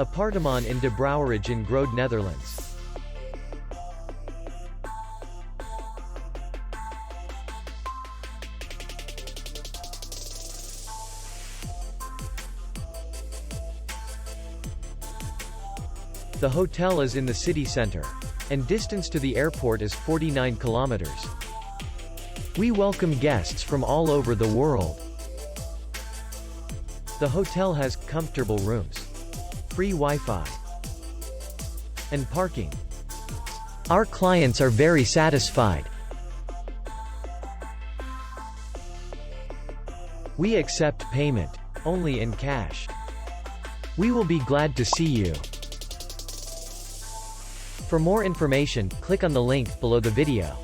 Appartement in de Brouwerij in Groede, Netherlands. The hotel is in the city center, and distance to the airport is 49 kilometers. We welcome guests from all over the world. The hotel has comfortable rooms, free Wi-Fi, and parking. Our clients are very satisfied. We accept payment only in cash. We will be glad to see you. For more information, click on the link below the video.